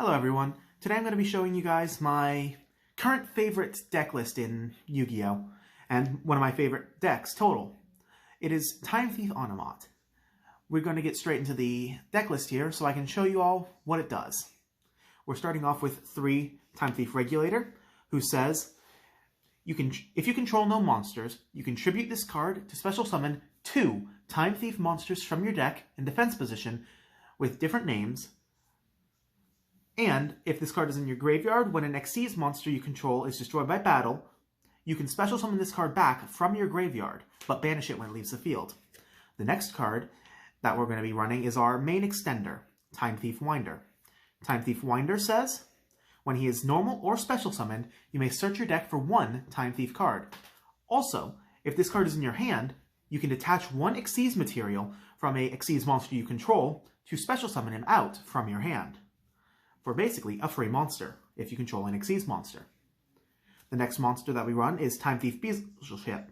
Hello everyone, today I'm going to be showing you guys my current favorite deck list in Yu-Gi-Oh! And one of my favorite decks total. It is Time Thief Onomat. We're going to get straight into the deck list here so I can show you all what it does. We're starting off with 3 Time Thief Regulator, who says, if you control no monsters, you contribute this card to special summon 2 Time Thief monsters from your deck in defense position with different names. And if this card is in your graveyard, when an Xyz monster you control is destroyed by battle, you can special summon this card back from your graveyard, but banish it when it leaves the field. The next card that we're going to be running is our main extender, Time Thief Winder. Time Thief Winder says, when he is normal or special summoned, you may search your deck for 1 Time Thief card. Also, if this card is in your hand, you can detach 1 Xyz material from a Xyz monster you control to special summon him out from your hand, for basically a free monster, if you control an Xyz monster. The next monster that we run is Time Thief Bezel Ship.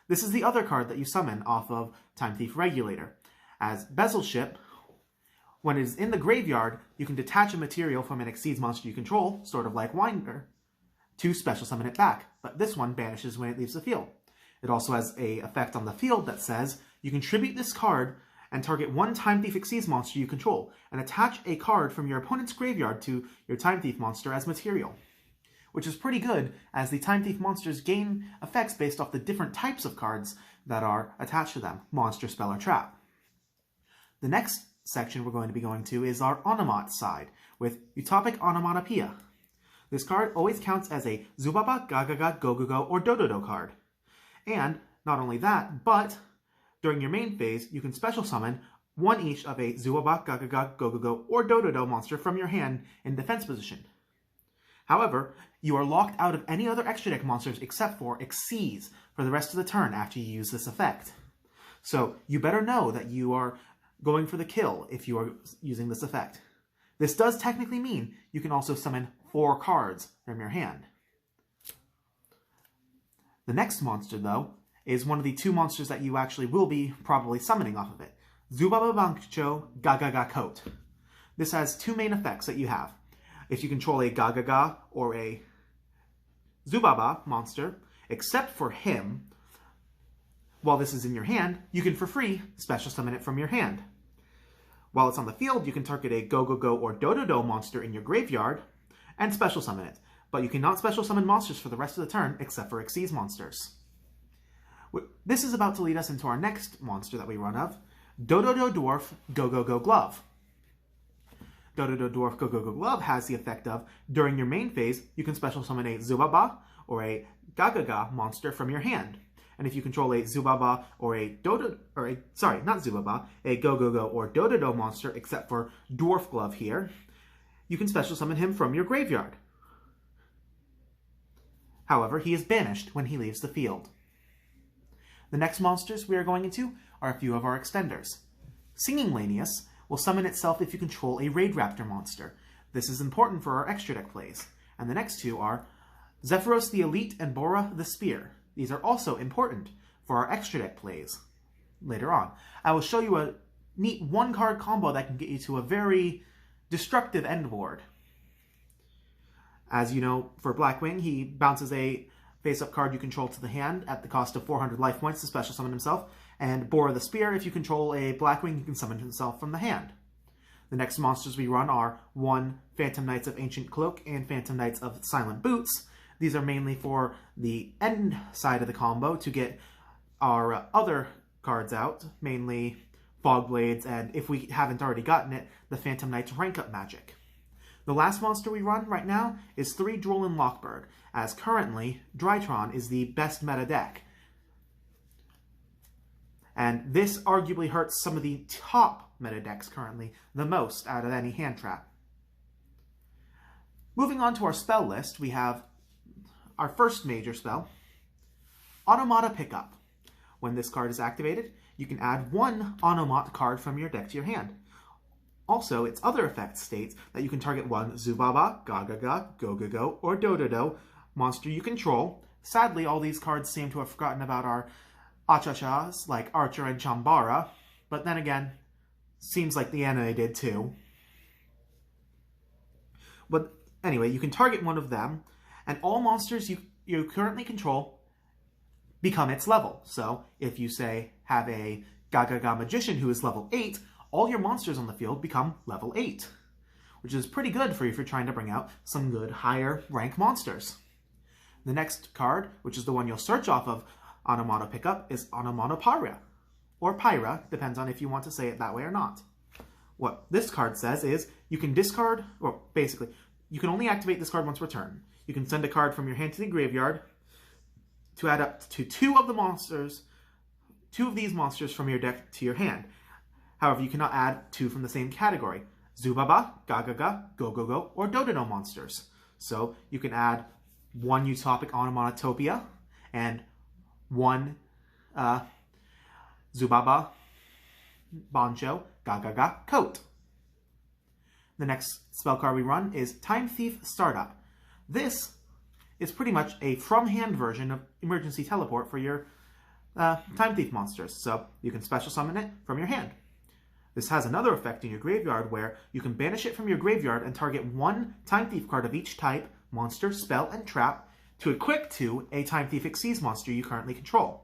This is the other card that you summon off of Time Thief Regulator. As Bezel Ship, when it is in the graveyard, you can detach a material from an Xyz monster you control, sort of like Winder, to special summon it back, but this one banishes when it leaves the field. It also has an effect on the field that says, you contribute this card and target 1 Time Thief Xyz monster you control, and attach a card from your opponent's graveyard to your Time Thief monster as material. Which is pretty good, as the Time Thief monsters gain effects based off the different types of cards that are attached to them, monster, spell, or trap. The next section we're going to be going to is our Onomot side, with Utopic Onomatopoeia. This card always counts as a Zubaba, Gagaga, Gogogo, or Dododo card. And not only that, but during your main phase, you can special summon 1 each of a Zubaba, Gagaga, Gogogo, or Dododo monster from your hand in defense position. However, you are locked out of any other extra deck monsters except for Xyz for the rest of the turn after you use this effect. So you better know that you are going for the kill if you are using this effect. This does technically mean you can also summon 4 cards from your hand. The next monster, though, is one of the 2 monsters that you actually will be probably summoning off of it. Zubaba Bancho Gagaga Coat. This has 2 main effects that you have. If you control a Gagaga or a Zubaba monster, except for him, while this is in your hand, you can for free special summon it from your hand. While it's on the field, you can target a Gogogo or Dododo monster in your graveyard and special summon it, but you cannot special summon monsters for the rest of the turn except for Xyz monsters. This is about to lead us into our next monster that we run of, Dododo Dwarf Gogogo Glove. Dododo Dwarf Gogogo Glove has the effect of, during your main phase, you can special summon a Zubaba or a Gagaga monster from your hand. And if you control a Zubaba or a Gogogo or Dododo monster, except for Dwarf Glove here, you can special summon him from your graveyard. However, he is banished when he leaves the field. The next monsters we are going into are a few of our extenders. Singing Lanius will summon itself if you control a Raid Raptor monster. This is important for our extra deck plays. And the next 2 are Zephyros the Elite and Bora the Spear. These are also important for our extra deck plays later on. I will show you a neat 1-card combo that can get you to a very destructive end board. As you know, for Blackwing, he bounces a face-up card you control to the hand at the cost of 400 life points to special summon himself, and Bora the Spear, if you control a Blackwing, you can summon himself from the hand. The next monsters we run are 1 Phantom Knights of Ancient Cloak and Phantom Knights of Silent Boots. These are mainly for the end side of the combo to get our other cards out, mainly Fog Blades, and if we haven't already gotten it, the Phantom Knights Rank Up Magic. The last monster we run right now is 3 Droll and Lockbird, as currently Drytron is the best meta deck. And this arguably hurts some of the top meta decks currently the most out of any hand trap. Moving on to our spell list, we have our first major spell, Onomata Pickup. When this card is activated, you can add 1 Onomot card from your deck to your hand. Also, its other effect states that you can target 1 Zubaba, Gagaga, Gogogo, or Dododo monster you control. Sadly, all these cards seem to have forgotten about our Achachas, like Archer and Chambara, but then again, seems like the anime did too. But anyway, you can target one of them, and all monsters you currently control become its level. So if you, say, have a Gaga Magician who is level 8, all your monsters on the field become level 8, which is pretty good for you if you're trying to bring out some good higher rank monsters. The next card, which is the one you'll search off of Onomato Pickup, is Onomato Pyra, or Pyra, depends on if you want to say it that way or not. What this card says is you can discard, or basically, you can only activate this card once per turn. You can send a card from your hand to the graveyard to add up to two of these monsters from your deck to your hand. However, you cannot add two from the same category: Zubaba, Gagaga, Go-Go-Go, or Dodono monsters. So you can add one Utopic Onomatopia and one Zubaba, Bancho, Gagaga, Coat. The next spell card we run is Time Thief Startup. This is pretty much a from-hand version of Emergency Teleport for your Time Thief monsters, so you can special summon it from your hand. This has another effect in your graveyard where you can banish it from your graveyard and target one Time Thief card of each type, monster, spell, and trap to equip to a Time Thief Xyz monster you currently control.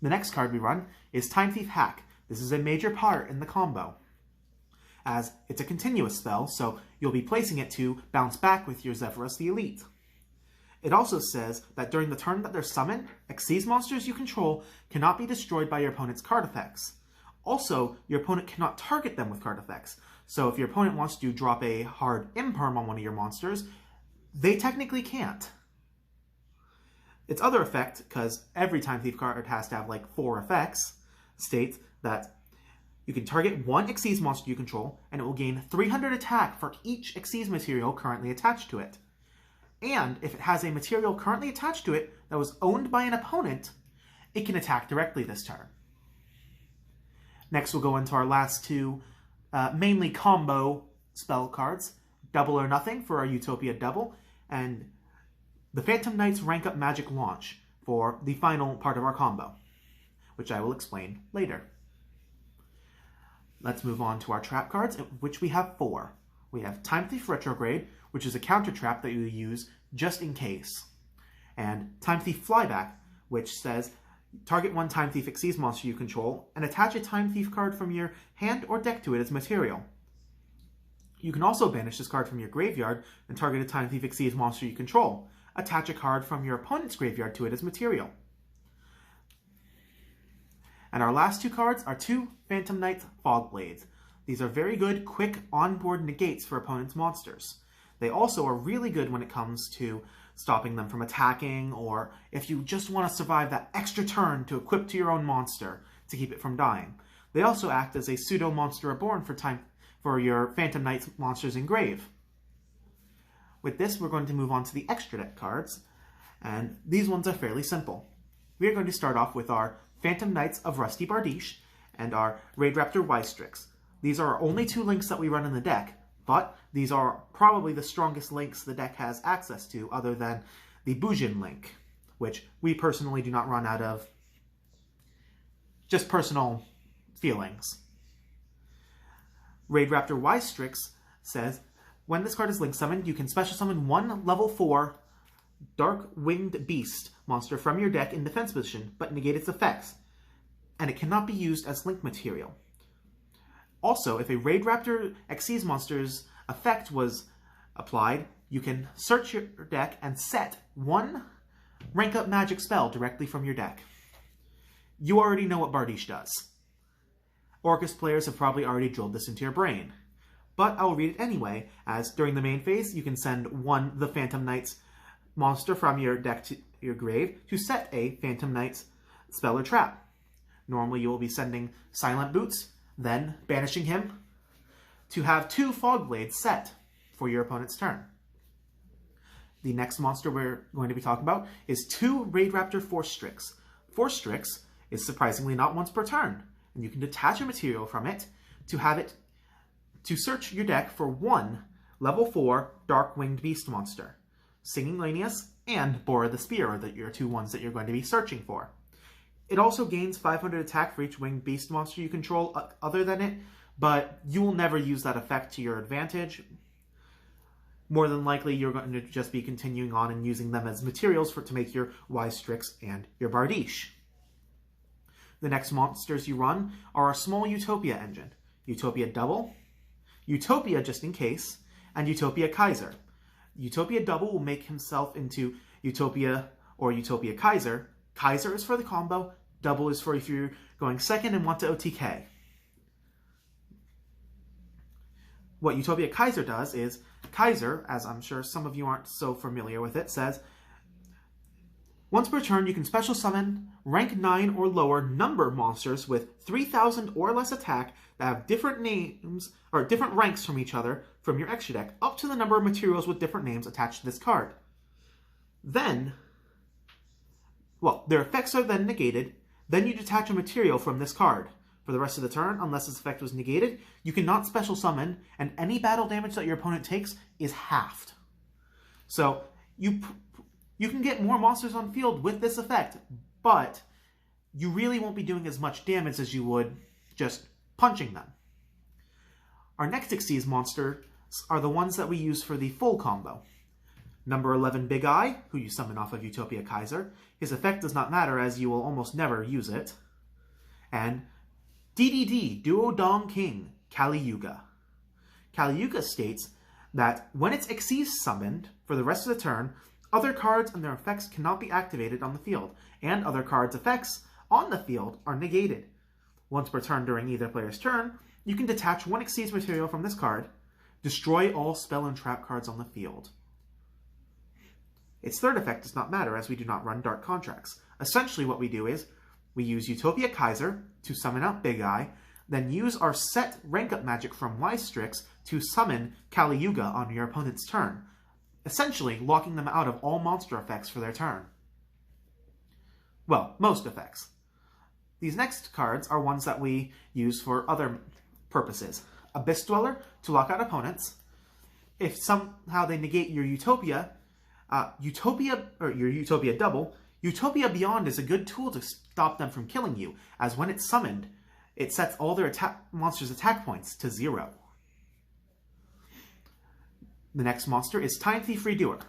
The next card we run is Time Thief Hack. This is a major part in the combo, as it's a continuous spell, so you'll be placing it to bounce back with your Zephyros the Elite. It also says that during the turn that they're summoned, Xyz monsters you control cannot be destroyed by your opponent's card effects. Also, your opponent cannot target them with card effects, so if your opponent wants to drop a hard imperm on one of your monsters, they technically can't. Its other effect, because every Time Thief card has to have like 4 effects, states that you can target one Xyz monster you control, and it will gain 300 attack for each Xyz material currently attached to it. And if it has a material currently attached to it that was owned by an opponent, it can attack directly this turn. Next, we'll go into our last two, mainly combo spell cards. Double or Nothing for our Utopia Double, and the Phantom Knight's Rank Up Magic Launch for the final part of our combo, which I will explain later. Let's move on to our trap cards, which we have 4. We have Time Thief Retrograde, which is a counter trap that you use just in case. And Time Thief Flyback, which says target one Time Thief Xyz monster you control and attach a Time Thief card from your hand or deck to it as material. You can also banish this card from your graveyard and target a Time Thief Xyz monster you control. Attach a card from your opponent's graveyard to it as material. And our last two cards are 2 Phantom Knight Fog Blades. These are very good, quick, onboard negates for opponent's monsters. They also are really good when it comes to stopping them from attacking, or if you just want to survive that extra turn to equip to your own monster to keep it from dying. They also act as a pseudo-monster reborn for your Phantom Knight monsters in grave. With this, we're going to move on to the extra deck cards, and these ones are fairly simple. We are going to start off with our Phantom Knights of Rusty Bardiche and our Raid Raptor Wystrix. These are our only 2 links that we run in the deck, but these are probably the strongest links the deck has access to other than the Bujin link, which we personally do not run out of just personal feelings. Raid Raptor Wystrix says, when this card is link summoned, you can special summon one level 4 Dark Winged Beast monster from your deck in defense position, but negate its effects, and it cannot be used as link material. Also, if a Raid Raptor Xyz monster's effect was applied, you can search your deck and set one rank up magic spell directly from your deck. You already know what Bardiche does. Orcus players have probably already drilled this into your brain, but I will read it anyway, as during the main phase, you can send one the Phantom Knight's monster from your deck to your grave to set a Phantom Knight's spell or trap. Normally you will be sending Silent Boots, then banishing him to have 2 Fog Blades set for your opponent's turn. The next monster we're going to be talking about is 2 Raid Raptor Force Strix. Force Strix is surprisingly not once per turn, and you can detach a material from it to have it to search your deck for 1 level 4 Dark Winged Beast monster. Singing Lanius and Bora the Spear are your 2 ones that you're going to be searching for. It also gains 500 attack for each winged beast monster you control other than it, but you will never use that effect to your advantage. More than likely, you're going to just be continuing on and using them as materials to make your Wise Strix and your Bardiche. The next monsters you run are a small Utopia engine, Utopia Double, Utopia just in case, and Utopia Kaiser. Utopia Double will make himself into Utopia or Utopia Kaiser. Kaiser is for the combo, Double is for if you're going second and want to OTK. What Utopia Kaiser does is, Kaiser, as I'm sure some of you aren't so familiar with it, says, once per turn you can special summon rank 9 or lower number monsters with 3,000 or less attack that have different names, or different ranks from each other from your extra deck, up to the number of materials with different names attached to this card. Then, well, their effects are then negated, then you detach a material from this card. For the rest of the turn, unless its effect was negated, you cannot special summon, and any battle damage that your opponent takes is halved. So, you can get more monsters on field with this effect, but you really won't be doing as much damage as you would just punching them. Our next Xyz monsters are the ones that we use for the full combo. Number 11, Big Eye, who you summon off of Utopia Kaiser. His effect does not matter as you will almost never use it. And DDD, Duodong King, Kali Yuga. Kali Yuga states that when it's Xyz summoned for the rest of the turn, other cards and their effects cannot be activated on the field, and other cards' effects on the field are negated. Once per turn during either player's turn, you can detach one Xyz material from this card, destroy all spell and trap cards on the field. Its third effect does not matter as we do not run Dark Contracts. Essentially what we do is, we use Utopia Kaiser to summon out Big Eye, then use our set rank-up magic from Wise Strix to summon Kali Yuga on your opponent's turn, essentially locking them out of all monster effects for their turn. Well, most effects. These next cards are ones that we use for other purposes. Abyss Dweller to lock out opponents. If somehow they negate your Utopia, your Utopia Double, Utopia Beyond is a good tool to stop them from killing you, as when it's summoned, it sets all their monsters' attack points to 0. The next monster is Time Thief Redoer.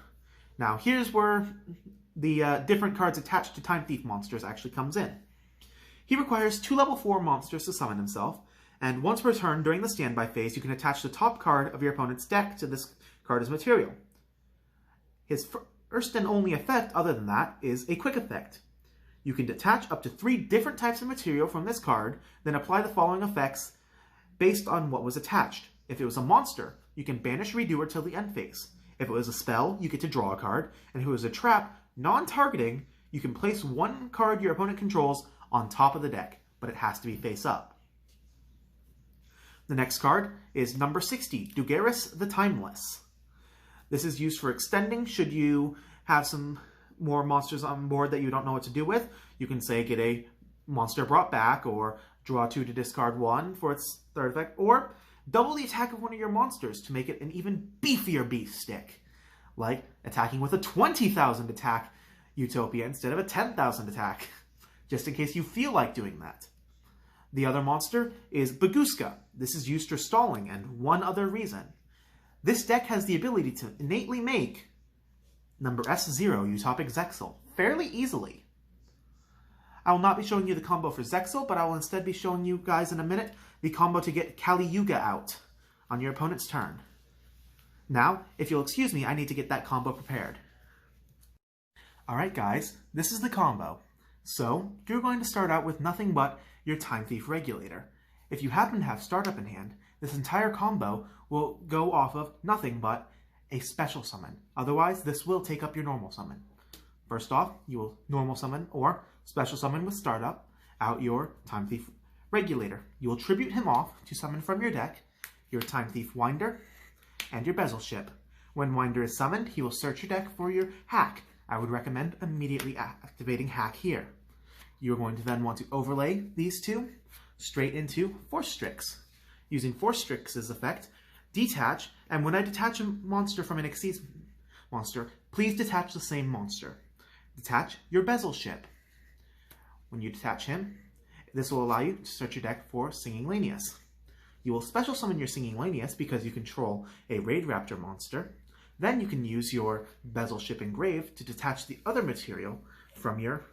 Now, here's where the different cards attached to Time Thief monsters actually comes in. He requires 2 level 4 monsters to summon himself, and once per turn during the standby phase, you can attach the top card of your opponent's deck to this card as material. His first and only effect, other than that, is a quick effect. You can detach up to 3 different types of material from this card, then apply the following effects based on what was attached. If it was a monster, you can banish Redoer till the end phase. If it was a spell, you get to draw a card, and if it was a trap, non-targeting, you can place one card your opponent controls on top of the deck, but it has to be face up. The next card is number 60, Dugaris the Timeless. This is used for extending should you have some more monsters on board that you don't know what to do with. You can say get a monster brought back, or draw 2 to discard 1 for its third effect, or double the attack of one of your monsters to make it an even beefier beef stick, like attacking with a 20,000 attack Utopia instead of a 10,000 attack, just in case you feel like doing that. The other monster is Baguska. This is used for stalling and one other reason. This deck has the ability to innately make number S0 Utopic Zexal fairly easily. I will not be showing you the combo for Zexal, but I will instead be showing you guys in a minute the combo to get Kali Yuga out on your opponent's turn. Now, if you'll excuse me, I need to get that combo prepared. Alright guys, this is the combo. So, you're going to start out with nothing but your Time Thief Regulator. If you happen to have Startup in hand, this entire combo will go off of nothing but a special summon. Otherwise, this will take up your normal summon. First off, you will normal summon or special summon with Startup out your Time Thief Regulator. You will tribute him off to summon from your deck your Time Thief Winder and your Bezel Ship. When Winder is summoned, he will search your deck for your Hack. I would recommend immediately activating Hack here. You're going to then want to overlay these two straight into Force Strix. Using Force Strix's effect, detach, and when I detach a monster from an Xyz monster, please detach the same monster. Detach your Bezel Ship. When you detach him, this will allow you to search your deck for Singing Lanius. you will special summon your Singing Lanius because you control a Raid Raptor monster. Then you can use your Bezel Ship Engrave to detach the other material from your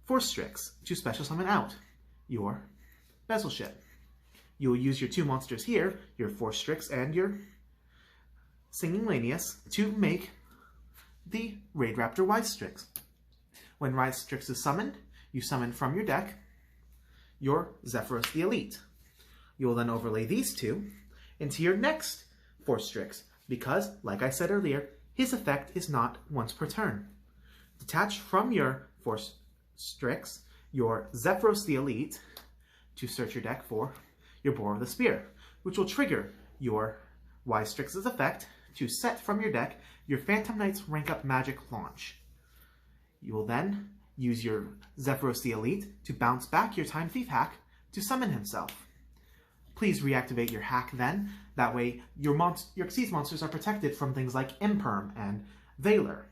Force Strix to special summon out your Bezel Ship. You will use your two monsters here, your Force Strix and your Singing Lanius, to make the Raid Raptor Wise Strix. When Wise Strix is summoned, you summon from your deck your Zephyros the Elite. You will then overlay these two into your next Force Strix, because, like I said earlier, his effect is not once per turn. Detach from your Force Strix your Zephyros the Elite to search your deck for your Boar of the Spear, which will trigger your Wise Strix's effect to set from your deck your Phantom Knight's Rank Up Magic launch. You will then use your Zephyros the Elite to bounce back your Time Thief hack to summon himself. Please reactivate your hack then, that way your Xyz monsters are protected from things like Imperm and Valor.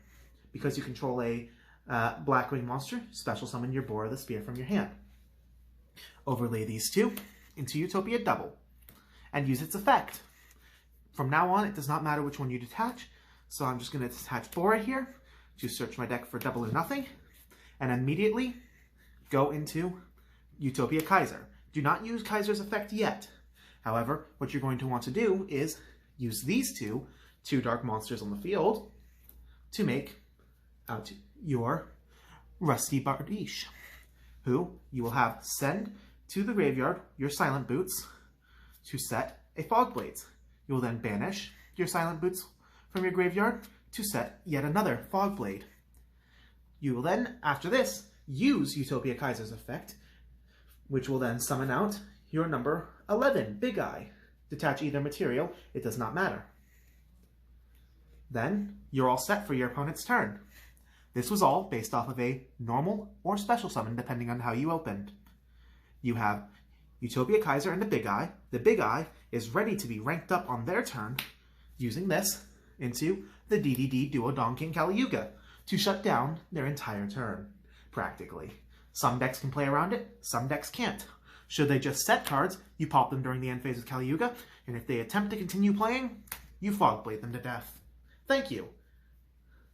Because you control a Blackwing monster, special summon your Boar of the Spear from your hand. Overlay these two into Utopia Double, and use its effect. From now on, it does not matter which one you detach, so I'm just going to detach Bora here to search my deck for Double or Nothing, and immediately go into Utopia Kaiser. Do not use Kaiser's effect yet. However, what you're going to want to do is use these two dark monsters on the field to make out your Rusty Bardiche, who you will have send to the graveyard your Silent Boots to set a Fog Blades. You will then banish your Silent Boots from your graveyard to set yet another Fog Blade. You will then, after this, use Utopia Kaiser's effect, which will then summon out your number 11, Big Eye. Detach either material, it does not matter. Then, you're all set for your opponent's turn. This was all based off of a normal or special summon, depending on how you opened. You have Utopia Kaiser and the Big Eye. The Big Eye is ready to be ranked up on their turn, using this into the DDD Duo Don King Kali-Yuga to shut down their entire turn, practically. Some decks can play around it, some decks can't. Should they just set cards, you pop them during the end phase of Kali-Yuga, and if they attempt to continue playing, you Fog Blade them to death. Thank you.